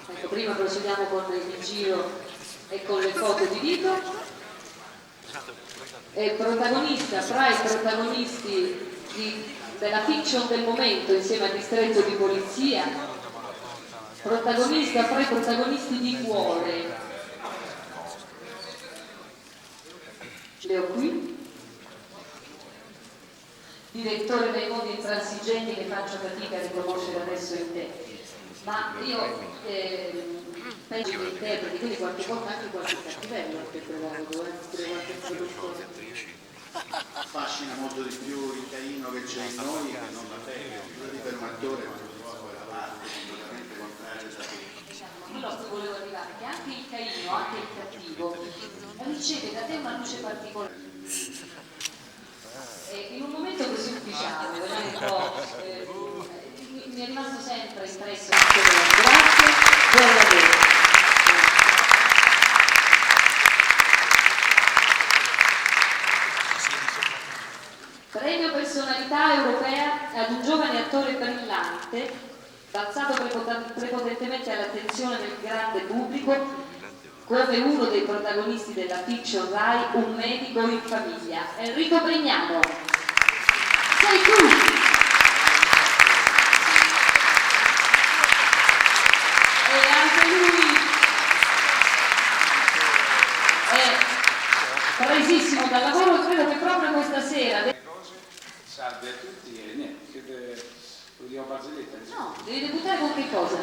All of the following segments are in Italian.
Ecco, prima procediamo con il giro e con le foto di Vito. È protagonista fra i protagonisti della fiction del momento insieme al distretto di polizia, protagonista fra i protagonisti di Cuore. Le ho qui. Direttore dei modi intransigenti che faccio fatica a riconoscere adesso in te, ma io penso che interpreti, quindi qualche volta anche qualche cattivello anche trovato, qualche produttore. Affascina molto di più il Caino che c'è in noi che non la pega, quello per un attore quando trova quella parte completamente contraria da te. Quello a cui volevo arrivare, che anche il Caino, anche il cattivo, riceve da te una luce particolare. In un momento così ufficiale, un po', mi è rimasto sempre impresso grazie, buon lavoro. Premio personalità europea ad un giovane attore brillante, balzato prepotentemente all'attenzione del grande pubblico come uno dei protagonisti della fiction Rai Un medico in famiglia. Enrico Brignano, sei tu! E anche lui è presissimo dal lavoro, credo che proprio questa sera... Salve a tutti e niente, lo diamo barzelletta? No, devi debuttare con che cosa?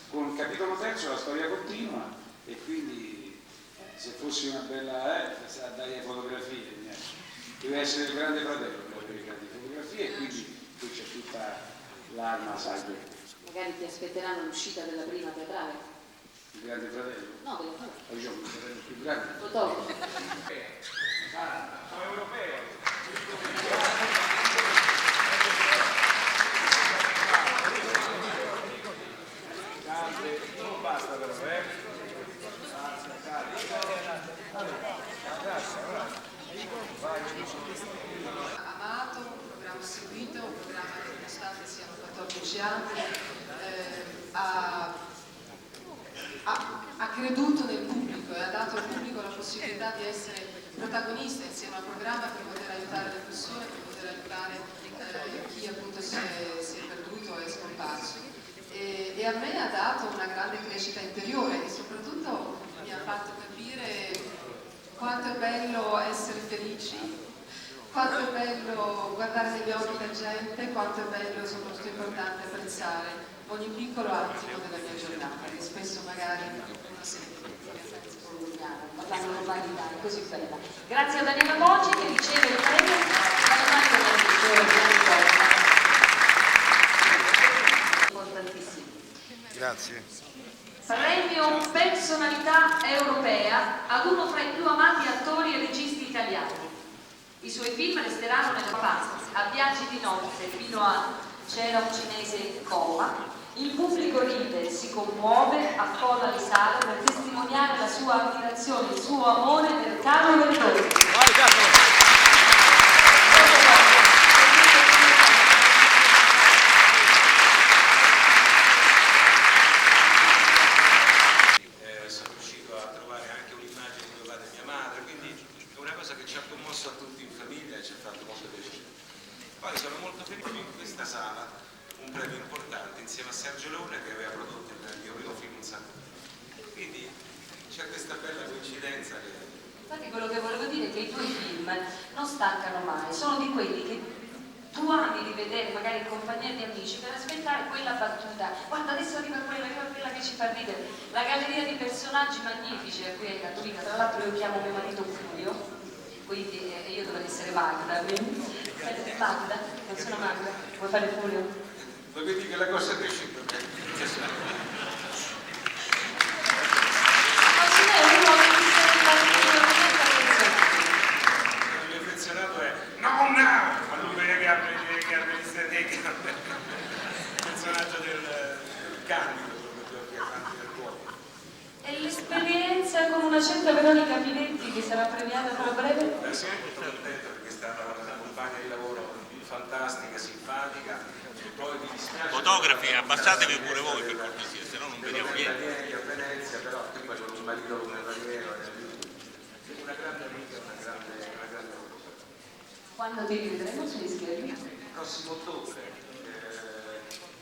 Con il capitolo terzo, la storia continua, e quindi se fossi una bella dai fotografie, deve essere il grande fratello per le grandi fotografie, e quindi qui c'è tutta l'arma salve. Magari ti aspetteranno l'uscita della prima teatrale. Il grande fratello? No, della tua. Diciamo il fratello più grande. Fotografo. Sono europeo. Non basta però, Amato, un programma seguito, un programma che nonostante siano 14 anni ha creduto nel pubblico e ha dato al pubblico la possibilità di essere protagonista insieme al programma per poter aiutare le persone, per poter aiutare chi appunto si è perduto e è scomparso. E a me ha dato una grande crescita interiore e soprattutto mi ha fatto capire quanto è bello essere felici, quanto è bello guardare negli occhi la gente, quanto è bello e soprattutto importante apprezzare ogni piccolo attimo della mia giornata, che spesso magari non sento. Parlando normalità, è così bella. Grazie a Daniela Moggi che riceve il premio dalla mano del direttore Gianni Costa. Importantissimo. Grazie. Premio personalità europea ad uno fra i più amati attori e registi italiani. I suoi film resteranno nella pasta, a viaggi di notte fino a C'era un cinese in coma. Il pubblico ride, si commuove, affolla le sale per testimoniare la sua ammirazione, il suo amore per Carlo Verdoni. Sono riuscito a trovare anche un'immagine di mio padre e mia madre, quindi è una cosa che ci ha commosso a tutti in famiglia e ci ha fatto molto piacere. Poi sono molto felice in questa sala un premio importante insieme a Sergio Leone che aveva prodotto il mio primo film un sacco di tempo. Quindi c'è questa bella coincidenza che... Infatti quello che volevo dire è che i tuoi film non stancano mai, sono di quelli che tu ami di vedere magari in compagnia di amici per aspettare quella battuta. Guarda, adesso arriva quella che ci fa ridere. La galleria di personaggi magnifici a cui hai dato vita, tra l'altro io chiamo mio marito Fulvio, quindi io dovrei essere Magda. Magda, non sono Magda, vuoi fare Fulvio? Voi vedi che la cosa è riuscita. Ma ce n'è uno che mi sembra Il mio affezionato è ma lui che apre il personaggio del Candido, quello che avanti del cuore. E l'esperienza con una certa Veronica Pinetti che sarà premiata tra breve? Sono molto contento perché è stata una compagna di lavoro fantastica, simpatica. Poi mi dispiace. Fotografi, abbassatevi pure voi per cortesia, se no non vediamo niente. Quando ti rivedremo sugli schermi? Il prossimo ottobre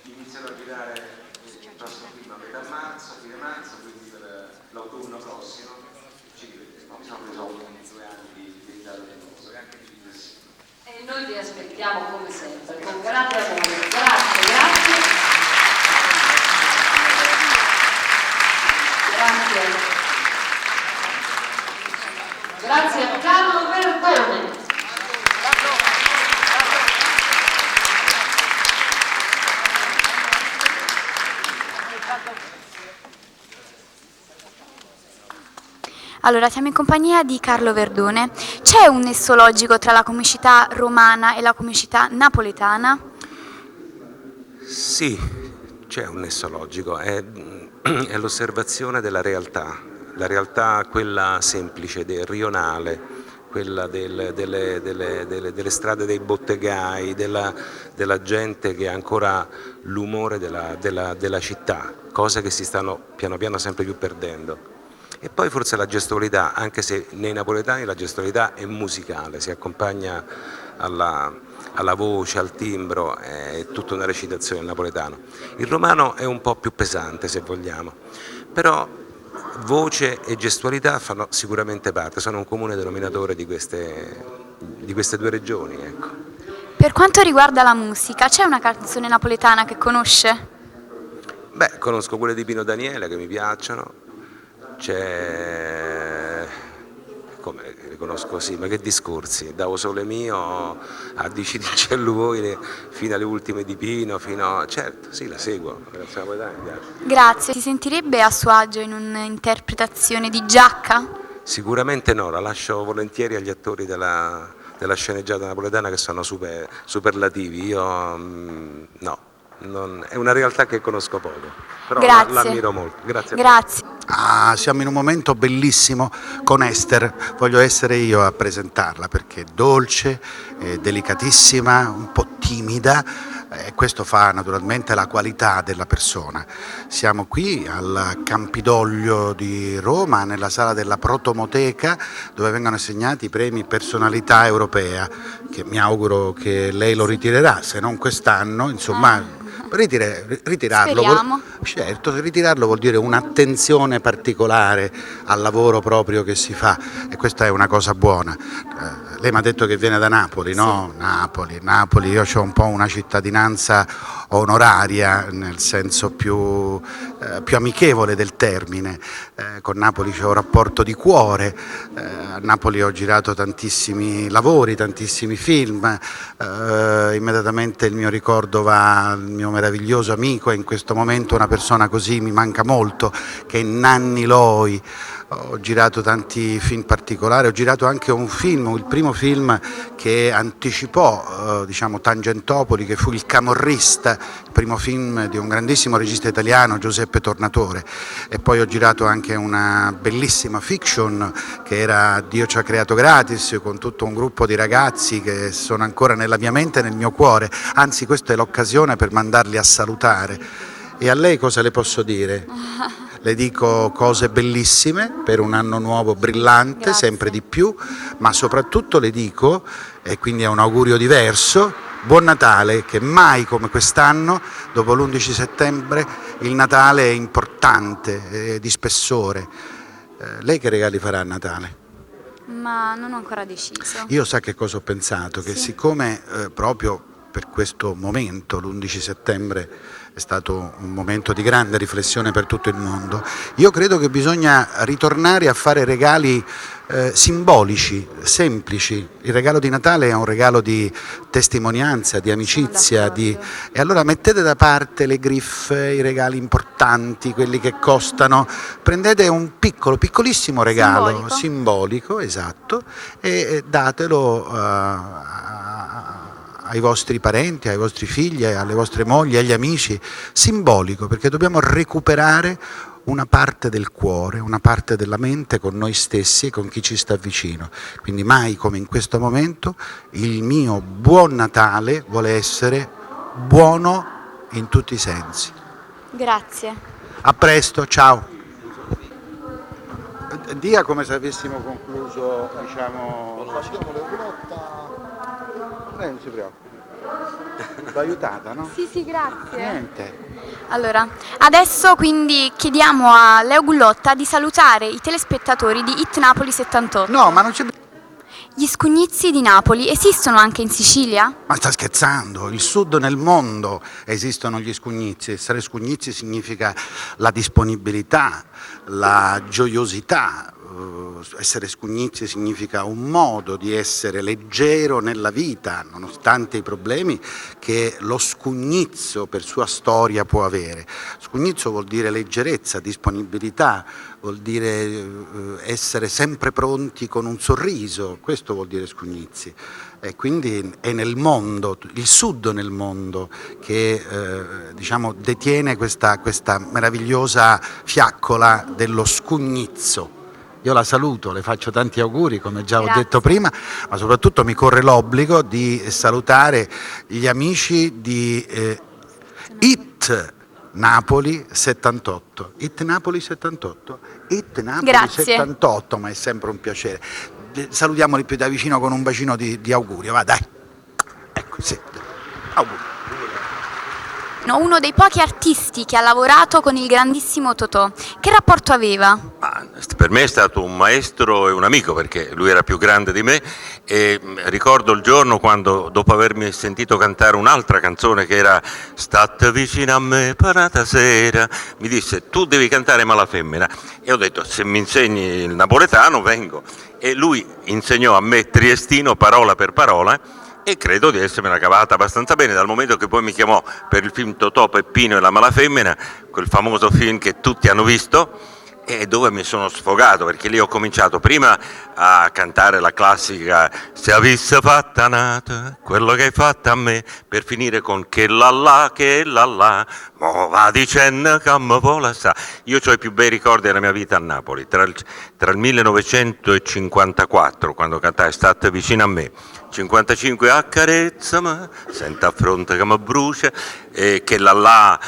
inizierò a girare il prossimo film a metà marzo, fine marzo, quindi per l'autunno prossimo ci rivedremo. Mi sono preso 2 anni di ritardo e anche di riflessione. E noi vi aspettiamo come sempre, con grande amore. Grazie, grazie. Grazie. Grazie a Carlo Verdone. Allora, siamo in compagnia di Carlo Verdone. C'è un nesso logico tra la comicità romana e la comicità napoletana? Sì, c'è un nesso logico, è l'osservazione della realtà, la realtà quella semplice, rionale, quella delle strade dei bottegai, della gente che ha ancora l'umore della città, cose che si stanno piano piano sempre più perdendo. E poi forse la gestualità, anche se nei napoletani la gestualità è musicale, si accompagna alla voce, al timbro, è tutta una recitazione il napoletano. Il romano è un po' più pesante, se vogliamo, però voce e gestualità fanno sicuramente parte, sono un comune denominatore di queste 2 regioni. Ecco. Per quanto riguarda la musica, c'è una canzone napoletana che conosce? Beh, conosco quelle di Pino Daniele che mi piacciono, c'è... come le conosco, sì, ma che discorsi, da O Sole Mio a Dici di cielo voi fino alle ultime di Pino, certo, sì, la seguo, la canzone napoletana mi piace. Grazie. Si sentirebbe a suo agio in un'interpretazione di Giacca? Sicuramente no, la lascio volentieri agli attori della sceneggiata napoletana che sono superlativi, io no, è una realtà che conosco poco, però l'ammiro molto. Grazie. Grazie. Siamo in un momento bellissimo con Ester, voglio essere io a presentarla perché è dolce, è delicatissima, un po' timida e questo fa naturalmente la qualità della persona. Siamo qui al Campidoglio di Roma, nella sala della Protomoteca, dove vengono assegnati i premi Personalità Europea, che mi auguro che lei lo ritirerà, se non quest'anno, insomma. Ritirarlo, Speriamo. Certo, ritirarlo vuol dire un'attenzione particolare al lavoro proprio che si fa e questa è una cosa buona. Lei mi ha detto che viene da Napoli, no? Sì. Napoli, io ho un po' una cittadinanza onoraria nel senso più amichevole del termine, con Napoli c'è un rapporto di cuore, a Napoli ho girato tantissimi lavori, tantissimi film, immediatamente il mio ricordo va al mio meraviglioso amico e in questo momento una persona così mi manca molto, che è Nanni Loi. Ho girato tanti film particolari, ho girato anche un film, il primo film che anticipò Tangentopoli, che fu Il Camorrista, il primo film di un grandissimo regista italiano, Giuseppe Tornatore, e poi ho girato anche una bellissima fiction che era Dio ci ha creato gratis, con tutto un gruppo di ragazzi che sono ancora nella mia mente e nel mio cuore, anzi questa è l'occasione per mandarli a salutare. E a lei cosa le posso dire? Le dico cose bellissime per un anno nuovo brillante, Grazie. sempre di più, ma soprattutto le dico, e quindi è un augurio diverso, buon Natale, che mai come quest'anno, dopo l'11 settembre, il Natale è importante, è di spessore. Lei che regali farà a Natale? Ma non ho ancora deciso. Io sa che cosa ho pensato? Che siccome proprio per questo momento, l'11 settembre, è stato un momento di grande riflessione per tutto il mondo, io credo che bisogna ritornare a fare regali simbolici, semplici. Il regalo di Natale è un regalo di testimonianza, di amicizia, e allora mettete da parte le griffe, i regali importanti, quelli che costano, prendete un piccolissimo regalo simbolico, esatto, e datelo ai vostri parenti, ai vostri figli, alle vostre mogli, agli amici, simbolico, perché dobbiamo recuperare una parte del cuore, una parte della mente con noi stessi e con chi ci sta vicino. Quindi mai come in questo momento il mio buon Natale vuole essere buono in tutti i sensi. Grazie. A presto, ciao. Dia come se avessimo concluso, Lei non si preoccupi. L'ho aiutata, no? Sì, grazie. Niente. Allora, adesso quindi chiediamo a Leo Gullotta di salutare i telespettatori di Hit Napoli 78. No, ma non c'è... Gli scugnizi di Napoli esistono anche in Sicilia? Ma sta scherzando? Il sud nel mondo esistono gli scugnizi. Essere scugnizi significa la disponibilità, la gioiosità. Essere scugnizi significa un modo di essere leggero nella vita, nonostante i problemi che lo scugnizzo per sua storia può avere. Scugnizzo vuol dire leggerezza, disponibilità, vuol dire essere sempre pronti con un sorriso, questo vuol dire scugnizi. E quindi è nel mondo, il sud nel mondo che diciamo, detiene questa meravigliosa fiaccola dello scugnizzo. Io la saluto, le faccio tanti auguri, come già ho detto prima, ma soprattutto mi corre l'obbligo di salutare gli amici di Hit Napoli 78. Hit Napoli 78? Hit Napoli Grazie. 78, ma è sempre un piacere. Salutiamoli più da vicino con un bacino di augurio, va dai. Ecco, sì. Auguri. Uno dei pochi artisti che ha lavorato con il grandissimo Totò. Che rapporto aveva? Per me è stato un maestro e un amico, perché lui era più grande di me, e ricordo il giorno quando, dopo avermi sentito cantare un'altra canzone che era "State vicino a me parata sera", mi disse "tu devi cantare Malafemmina", e ho detto "se mi insegni il napoletano vengo", e lui insegnò a me triestino parola per parola, e credo di essermela cavata abbastanza bene, dal momento che poi mi chiamò per il film Totò, Peppino e la Malafemmina, quel famoso film che tutti hanno visto, e dove mi sono sfogato, perché lì ho cominciato prima a cantare la classica "Se avesse fatta nata quello che hai fatto a me", per finire con "che là, mo va dicendo che mi vuole sa". Io ho i più bei ricordi della mia vita a Napoli, tra il 1954, quando cantai "State vicino a me", 55 "Accarezzami, senta a fronte che mi brucia", e "che là,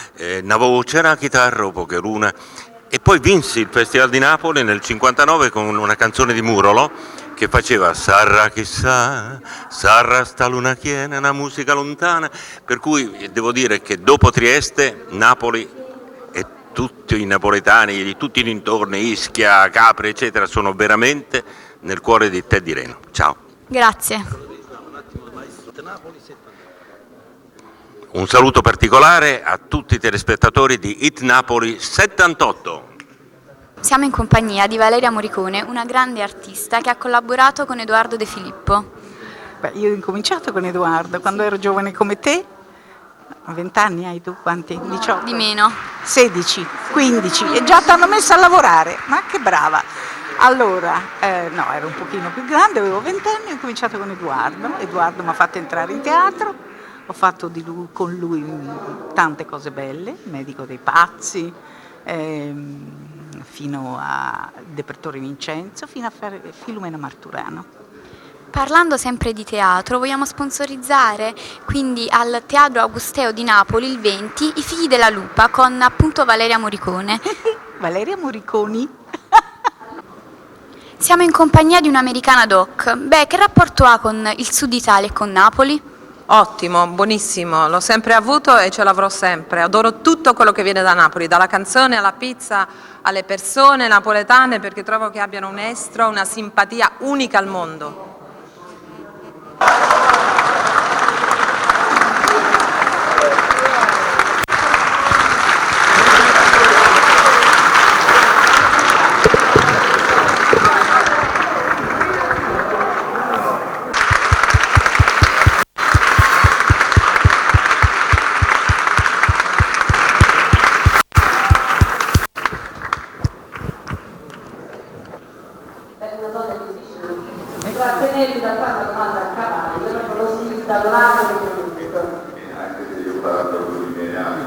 una voce, una chitarra, poche luna". E poi vinsi il Festival di Napoli nel 59 con una canzone di Murolo che faceva "Sarra chissà, sarra sta luna chiena, una musica lontana", per cui devo dire che dopo Trieste, Napoli e tutti i napoletani, di tutti i dintorni, Ischia, Capri, eccetera, sono veramente nel cuore di te di Reno. Ciao. Grazie. Un saluto particolare a tutti i telespettatori di Hit Napoli 78. Siamo in compagnia di Valeria Morricone, una grande artista che ha collaborato con Edoardo De Filippo. Io ho incominciato con Edoardo quando ero giovane come te. 20 anni hai tu? Quanti? 18? Di meno. 16, 15 e già ti hanno messo a lavorare, ma che brava! Allora, no, ero un pochino più grande, avevo 20 anni e ho cominciato con Edoardo. Edoardo mi ha fatto entrare in teatro. Ho fatto con lui tante cose belle, Medico dei pazzi, fino a Deprettore Vincenzo, fino a fare Filumena Marturano. Parlando sempre di teatro, vogliamo sponsorizzare quindi al Teatro Augusteo di Napoli il 20 I Figli della Lupa con appunto Valeria Morricone. Valeria Morriconi. Siamo in compagnia di un'americana doc. Beh, che rapporto ha con il Sud Italia e con Napoli? Ottimo, buonissimo, l'ho sempre avuto e ce l'avrò sempre. Adoro tutto quello che viene da Napoli, dalla canzone alla pizza, alle persone napoletane, perché trovo che abbiano un estro, una simpatia unica al mondo. Trattenerli da quando domanda a cavallo, proprio lo si dal lato di tutto. Anche se io parlo con i miei anni.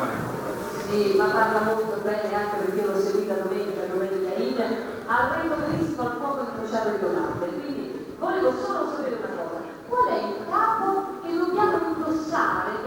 Sì, ma parla molto bene anche perché io l'ho seguita domenica in al Regno Benissimo al fuoco incrociato di Donate. Quindi volevo solo sapere una cosa: qual è il capo che dobbiamo indossare?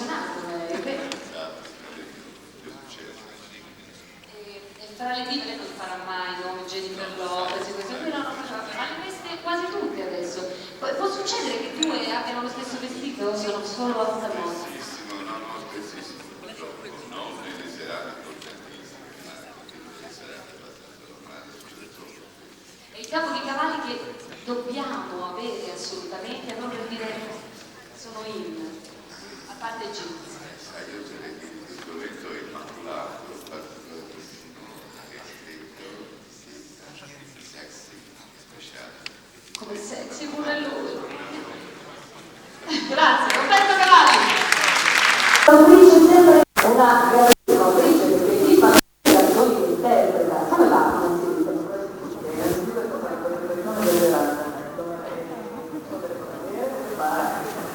Tra le dive non farà mai nomi Jennifer Lopez e questo qui non lo faceva, ma le veste quasi tutte adesso. Può succedere che due abbiano lo stesso vestito o siano solo a una mossa? Spessissimo, no, spessissimo, purtroppo, non nelle serate importantissime, ma nelle serate abbastanza normali, purtroppo. E il capo di cavalli che dobbiamo avere assolutamente, non per dire sono a parte jeans. Io sarei in questo momento immacolato, particolarissimo, che detto sexy, speciale. Come sexy pure lui. Grazie, Roberto Cavalli. L'autrice sempre una grandissima autrice perché qui fa le canzoni che interpreta. Come va? Non si dicono queste innanzitutto è come le persone del verano.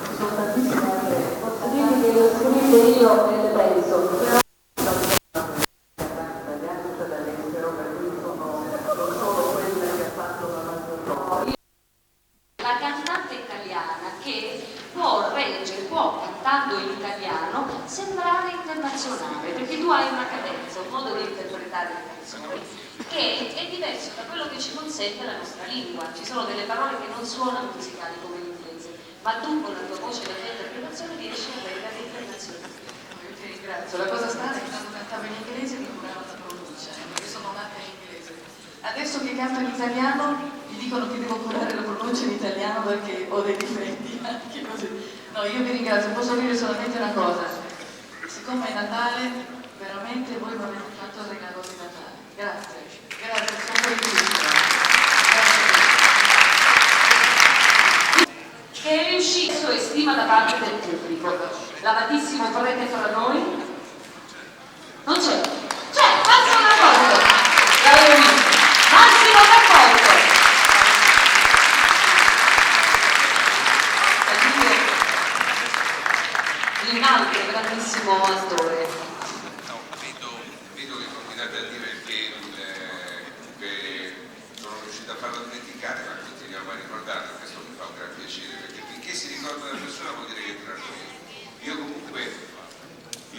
Ci sono tantissime altre. Posso dirvi che lo scrivo io e le penso, però la cantante italiana che può reggere, può cantando in italiano sembrare internazionale, perché tu hai una cadenza, un modo di interpretare le canzoni che è diverso da quello che ci consente la nostra lingua. Ci sono delle parole che non suonano musicali come l'inglese, ma tu con la tua voce e la tua interpretazione riesci a rendere internazionale. Io ti ringrazio. La cosa strana è che quando cantavo in inglese mi curava la pronuncia, perché sono nata in inglese. Adesso che canto in italiano mi dicono che devo curare la pronuncia in italiano perché ho dei difetti, anche così. No, io vi ringrazio, posso dire solamente una cosa. Siccome è Natale, veramente voi mi avete fatto il regalo di Natale. Grazie, grazie, sono felicissima. Che è riuscito e stima da parte del pubblico. L'amatissimo prete fra noi? Non c'è. C'è, Massimo Raccolto. L'avevo visto. Massimo Raccolto. Un altro grandissimo attore. No, vedo che continuate a dire che sono riuscito a farlo dimenticare, ma continuiamo a ricordarlo, questo mi fa un gran piacere, perché finché si ricorda una persona vuol dire che tra noi. Io comunque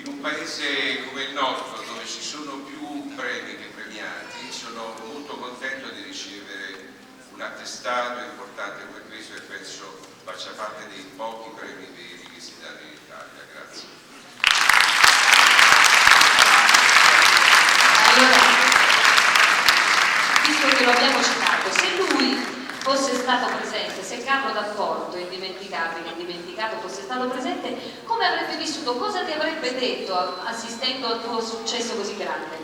in un paese come il nostro, dove ci sono più premi che premiati, sono molto contento di ricevere un attestato importante come questo e penso faccia parte dei pochi premi veri che si danno in Italia. Grazie. Allora, visto che lo abbiamo citato, se lui fosse stato presente, se Carlo D'Apporto, indimenticato, fosse stato presente, come avrebbe vissuto? Cosa ti avrebbe detto assistendo al tuo successo così grande?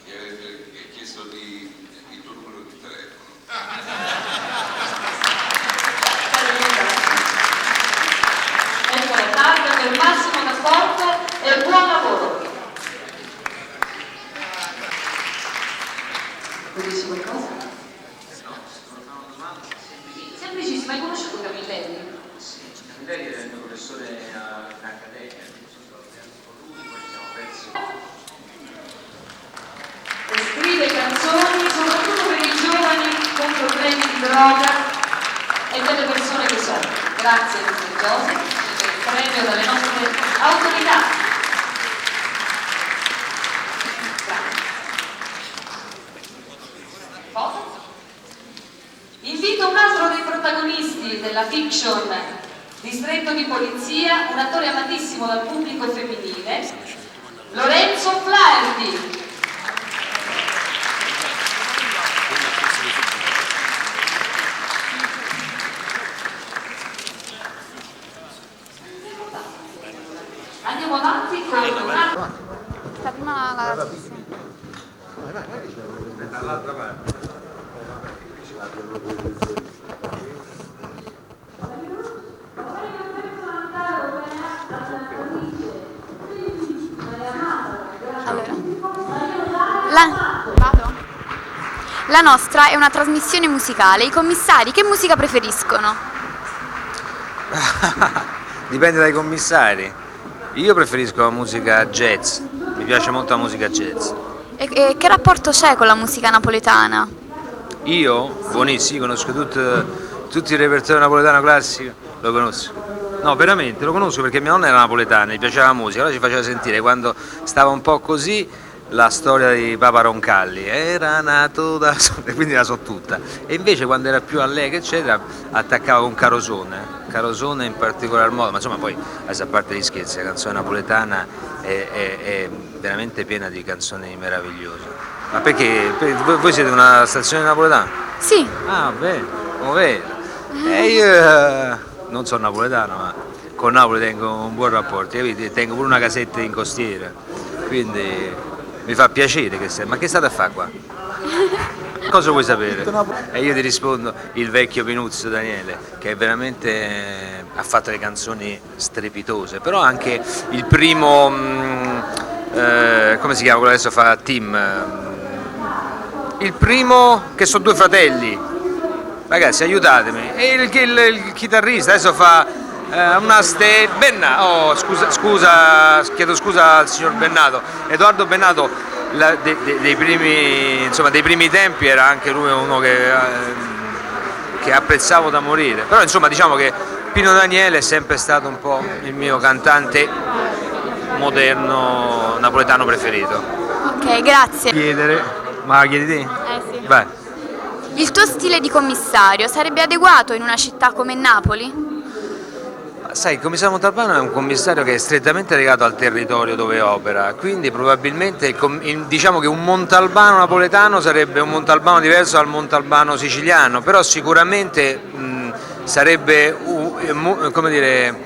Mi avrebbe chiesto il tuo numero di telefono. Ecco la targa per Massimo D'Apporto e buon lavoro! Vuoi dirci qualcosa? Semplicissimo, hai conosciuto Camilleri? Sì, Camilleri era il mio professore all'Accademia, con lui, poi ci siamo persi. E scrive canzoni soprattutto per i giovani con problemi di droga e per le persone che soffrono. Grazie Mr. Joseph, per il premio dalle nostre autorità. Grazie. Foto? Invito un altro dei protagonisti della fiction Distretto di Polizia, un attore amatissimo dal pubblico femminile, Lorenzo Flaherty. Andiamo avanti con un altro. Sta prima la... Dall'altra parte. La nostra è una trasmissione musicale. I commissari che musica preferiscono? Dipende dai commissari. Io preferisco la musica jazz, mi piace molto la musica jazz. E che rapporto c'è con la musica napoletana? Io, buonissimo, conosco tutto il repertorio napoletano classico, lo conosco. No, veramente, lo conosco perché mia nonna era napoletana, gli piaceva la musica, allora ci faceva sentire quando stava un po' così, la storia di Papa Roncalli, era nato da sole, quindi la so tutta. E invece quando era più allegro eccetera attaccava con Carosone in particolar modo, ma insomma poi a parte gli scherzi, la canzone napoletana è veramente piena di canzoni meravigliose. Ma perché? Voi siete una stazione napoletana? Sì. Ah, bene, lo vedo. E io non sono napoletano, ma con Napoli tengo un buon rapporto, capite? Tengo pure una casetta in costiera, quindi mi fa piacere che sei. Ma che state a fare qua? Cosa vuoi sapere? E io ti rispondo il vecchio Pinuzzo Daniele, che veramente ha fatto le canzoni strepitose, però anche il primo, come si chiama quello che adesso fa Tim? Il primo che sono 2 fratelli, ragazzi aiutatemi, e il chitarrista adesso fa una chiedo scusa al signor Bennato, Edoardo Bennato, dei primi tempi era anche lui uno che apprezzavo da morire, però insomma diciamo che Pino Daniele è sempre stato un po' il mio cantante moderno napoletano preferito. Ok, grazie. Ma la chiedi te? Sì. Vai. Il tuo stile di commissario sarebbe adeguato in una città come Napoli? Sai, il commissario Montalbano è un commissario che è strettamente legato al territorio dove opera, quindi probabilmente diciamo che un Montalbano napoletano sarebbe un Montalbano diverso dal Montalbano siciliano, però sicuramente sarebbe, come dire,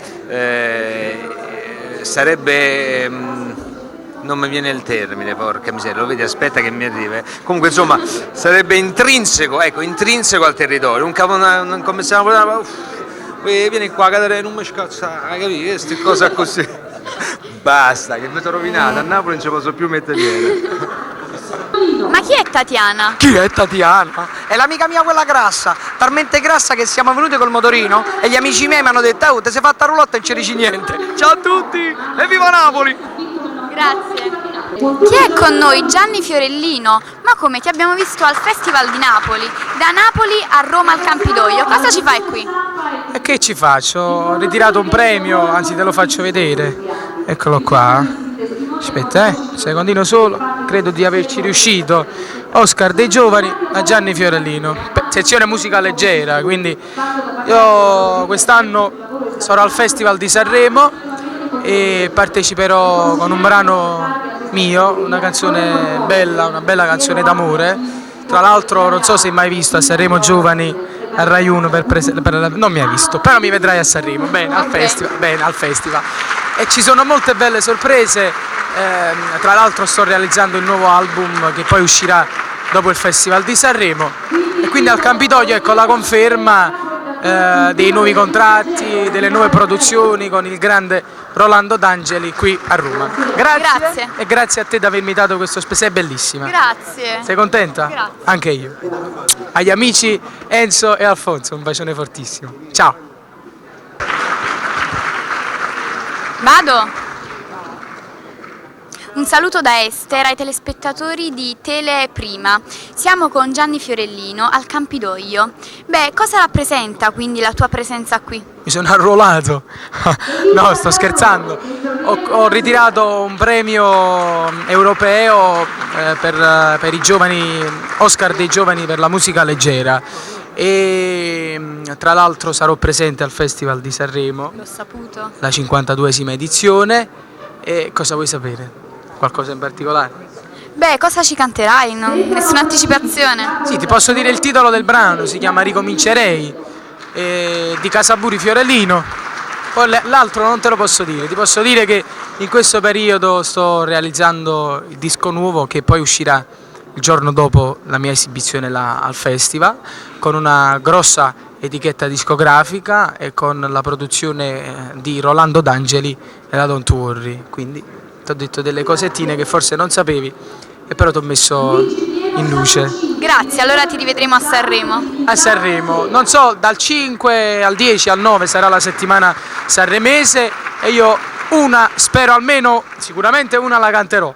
non mi viene il termine, porca miseria, lo vedi, aspetta che mi arriva. Comunque insomma sarebbe intrinseco al territorio, un commissario napoletano. Vieni qua, cadere, non mi scazza, capi? Queste cose così. Basta, che mi sono rovinato, a Napoli non ci posso più mettere piede. Ma chi è Tatiana? Chi è Tatiana? È l'amica mia quella grassa, talmente grassa che siamo venuti col motorino e gli amici miei mi hanno detto oh, ti sei fatta roulotte e non ci dici niente. Ciao a tutti e viva Napoli! Grazie. Chi è con noi? Gianni Fiorellino. Ma come, ti abbiamo visto al Festival di Napoli, da Napoli a Roma al Campidoglio, cosa ci fai qui? E che ci faccio? Ho ritirato un premio, anzi te lo faccio vedere. Eccolo qua. Aspetta, secondino solo, credo di averci riuscito. Oscar dei Giovani a Gianni Fiorellino, sezione musica leggera, quindi io quest'anno sarò al Festival di Sanremo e parteciperò con un brano mio, una canzone bella, una bella canzone d'amore. Tra l'altro non so se hai mai visto a Sanremo Giovani a Rai 1 non mi hai visto, però mi vedrai a Sanremo, bene, al festival. E ci sono molte belle sorprese, tra l'altro sto realizzando il nuovo album che poi uscirà dopo il Festival di Sanremo e quindi al Campidoglio ecco la conferma dei nuovi contratti, delle nuove produzioni con il grande Rolando D'Angeli qui a Roma. Grazie. E grazie a te di avermi dato questo sei bellissima. Grazie. Sei contenta? Grazie. Anche io. Agli amici Enzo e Alfonso un bacione fortissimo. Ciao. Vado? Un saluto da Ester ai telespettatori di Teleprima. Siamo con Gianni Fiorellino al Campidoglio. Beh, cosa rappresenta quindi la tua presenza qui? Mi sono arruolato. No, sto scherzando. Ho ritirato un premio europeo per i giovani, Oscar dei Giovani per la musica leggera. E tra l'altro sarò presente al Festival di Sanremo. L'ho saputo. La 52esima edizione. E cosa vuoi sapere? Qualcosa in particolare? Beh, cosa ci canterai? Nessuna anticipazione? Sì, ti posso dire il titolo del brano, si chiama Ricomincerei, di Casaburi Fiorellino. Poi l'altro non te lo posso dire, ti posso dire che in questo periodo sto realizzando il disco nuovo che poi uscirà il giorno dopo la mia esibizione là al festival, con una grossa etichetta discografica e con la produzione di Rolando D'Angeli e la Don't Worry, quindi ti ho detto delle cosettine che forse non sapevi e però ti ho messo in luce. Grazie, allora ti rivedremo a Sanremo. A Sanremo, non so, dal 5 al 10 al 9 sarà la settimana sanremese e io spero almeno, sicuramente una la canterò,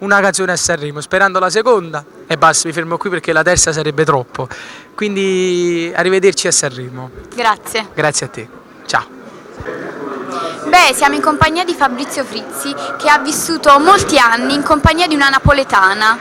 una canzone a Sanremo, sperando la seconda e basta, mi fermo qui perché la terza sarebbe troppo. Quindi arrivederci a Sanremo. Grazie. Grazie a te, ciao. Beh, Beh, siamo in compagnia di Fabrizio Frizzi, che ha vissuto molti anni in compagnia di una napoletana.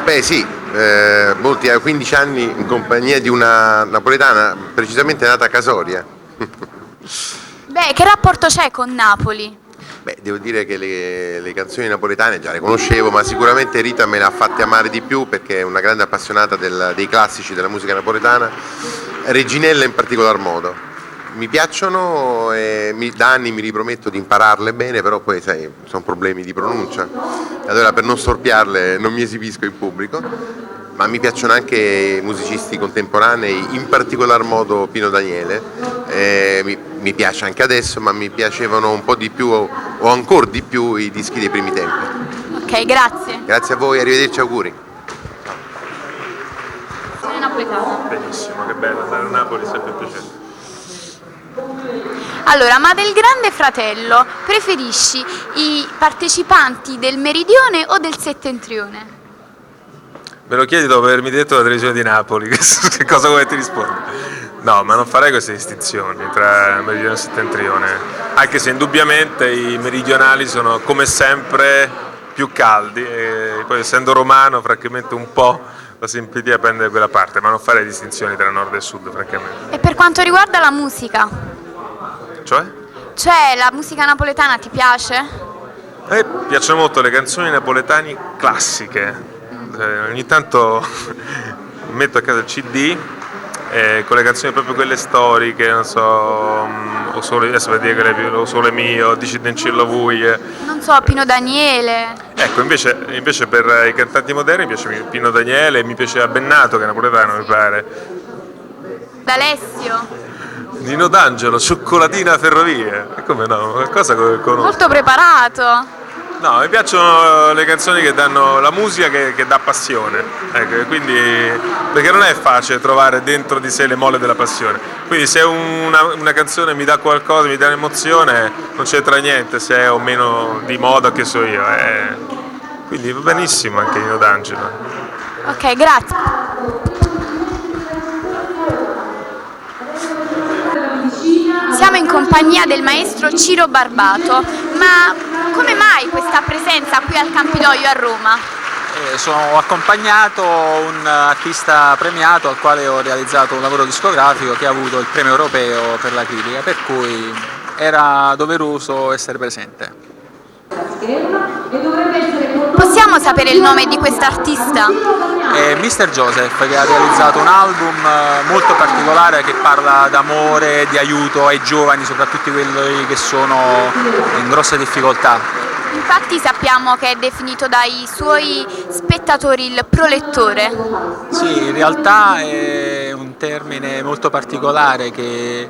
Beh sì, 15 anni in compagnia di una napoletana, precisamente nata a Casoria. Beh, che rapporto c'è con Napoli? Beh, devo dire che le canzoni napoletane già le conoscevo, ma sicuramente Rita me le ha fatte amare di più perché è una grande appassionata dei classici della musica napoletana, Reginella in particolar modo. Mi piacciono e da anni mi riprometto di impararle bene, però poi sai, sono problemi di pronuncia, allora per non storpiarle non mi esibisco in pubblico, ma mi piacciono anche i musicisti contemporanei, in particolar modo Pino Daniele, mi piace anche adesso, ma mi piacevano un po' di più o ancora di più i dischi dei primi tempi. Ok, grazie. Grazie a voi, arrivederci, auguri. Sono napoletana. Benissimo, che bello andare a Napoli, sempre un piacere. Allora, ma del Grande Fratello preferisci i partecipanti del Meridione o del Settentrione? Me lo chiedi dopo avermi detto la televisione di Napoli, che cosa vuoi ti rispondo? No, ma non farei queste distinzioni tra Meridione e Settentrione, anche se indubbiamente i meridionali sono come sempre più caldi e poi essendo romano francamente un po' la simpatia pende da quella parte, ma non farei distinzioni tra nord e sud francamente. E per quanto riguarda la musica? Cioè? Cioè, la musica napoletana ti piace? A me piacciono molto le canzoni napoletane classiche, ogni tanto metto a casa il CD con le canzoni proprio quelle storiche, non so, o sole, adesso per dire quelle più, o Sole Mio, Dici Dencillo Vui. Non so, Pino Daniele. Ecco, invece per i cantanti moderni mi piace Pino Daniele, mi piaceva Bennato che è napoletano mi pare. D'Alessio. Nino D'Angelo, Cioccolatina Ferrovie, come no, qualcosa che conosco. Molto preparato. No, mi piacciono le canzoni che danno la musica che dà passione, ecco, quindi, perché non è facile trovare dentro di sé le molle della passione, quindi se una canzone mi dà qualcosa, mi dà un'emozione, non c'entra niente se è o meno di moda, che so io, quindi va benissimo anche Nino D'Angelo. Ok, grazie. Siamo in compagnia del maestro Ciro Barbato, ma come mai questa presenza qui al Campidoglio a Roma? Ho accompagnato un artista premiato al quale ho realizzato un lavoro discografico che ha avuto il premio europeo per la critica, per cui era doveroso essere presente. Possiamo sapere il nome di quest'artista? È Mr. Joseph, che ha realizzato un album molto particolare che parla d'amore, di aiuto ai giovani, soprattutto quelli che sono in grosse difficoltà. Infatti sappiamo che è definito dai suoi spettatori il prolettore. Sì, in realtà è un termine molto particolare che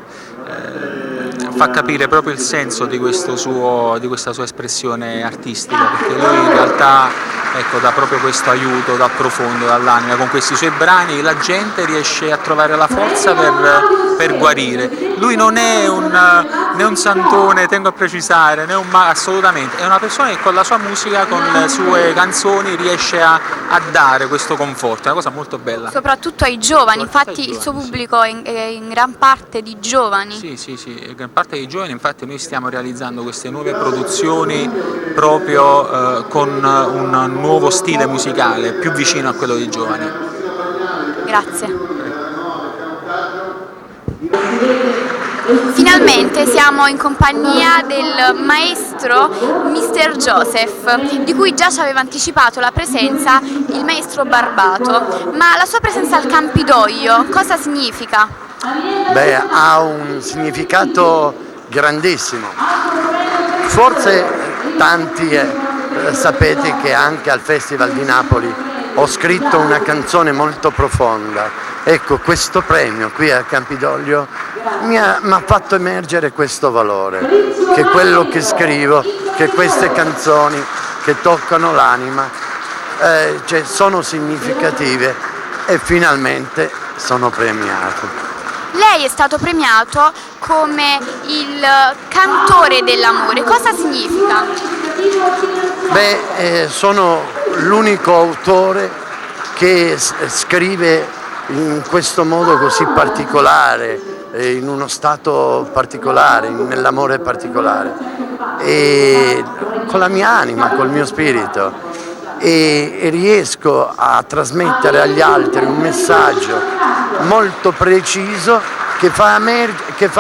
fa capire proprio il senso di questa sua espressione artistica, perché lui in realtà dà proprio questo aiuto dal profondo, dall'anima. Con questi suoi brani la gente riesce a trovare la forza per guarire. Lui non è né un santone, tengo a precisare, né un assolutamente, è una persona che con la sua musica, con le sue canzoni riesce a dare questo conforto, è una cosa molto bella. Soprattutto ai giovani, infatti il suo pubblico è in gran parte di giovani. Sì, gran parte dei giovani, infatti noi stiamo realizzando queste nuove produzioni proprio con un nuovo stile musicale più vicino a quello dei giovani. Grazie. Finalmente siamo in compagnia del maestro Mr. Joseph, di cui già ci aveva anticipato la presenza il maestro Barbato. Ma la sua presenza al Campidoglio cosa significa? Beh, ha un significato grandissimo. Forse tanti sapete che anche al Festival di Napoli ho scritto una canzone molto profonda. Ecco, questo premio qui al Campidoglio mi ha fatto emergere questo valore, che quello che scrivo, che queste canzoni che toccano l'anima sono significative e finalmente sono premiato. Lei è stato premiato come il cantore dell'amore. Cosa significa? Beh, sono l'unico autore che scrive in questo modo così particolare, in uno stato particolare, nell'amore particolare, e con la mia anima, col mio spirito, e riesco a trasmettere agli altri un messaggio molto preciso che fa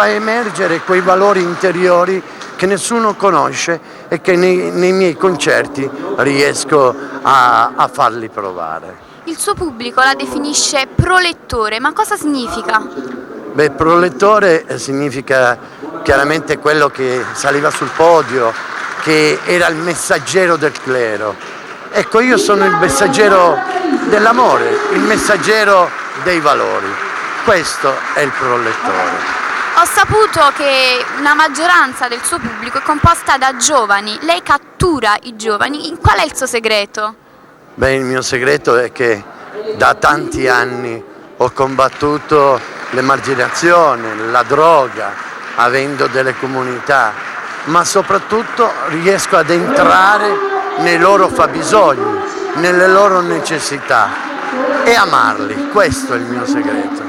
emergere quei valori interiori che nessuno conosce e che nei miei concerti riesco a farli provare. Il suo pubblico la definisce prolettore, ma cosa significa? Beh, prolettore significa chiaramente quello che saliva sul podio, che era il messaggero del clero. Ecco, io sono il messaggero dell'amore, il messaggero dei valori. Questo è il prolettore. Ho saputo che una maggioranza del suo pubblico è composta da giovani. Lei cattura i giovani. Qual è il suo segreto? Beh, il mio segreto è che da tanti anni ho combattuto l'emarginazione, la droga, avendo delle comunità, ma soprattutto riesco ad entrare nei loro fabbisogni, nelle loro necessità e amarli. Questo è il mio segreto.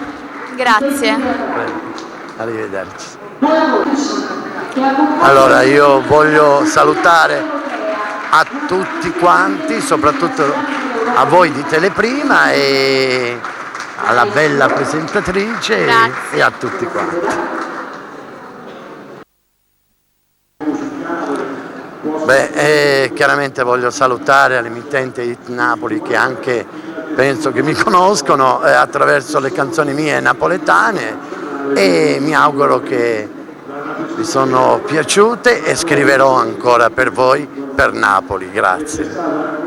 Grazie. Bene, arrivederci. Allora, io voglio salutare a tutti quanti, soprattutto a voi di Teleprima e alla bella presentatrice e a tutti quanti. Beh, chiaramente voglio salutare l'emittente Hit Napoli, che anche penso che mi conoscono attraverso le canzoni mie napoletane, e mi auguro che vi sono piaciute e scriverò ancora per voi, per Napoli. Grazie.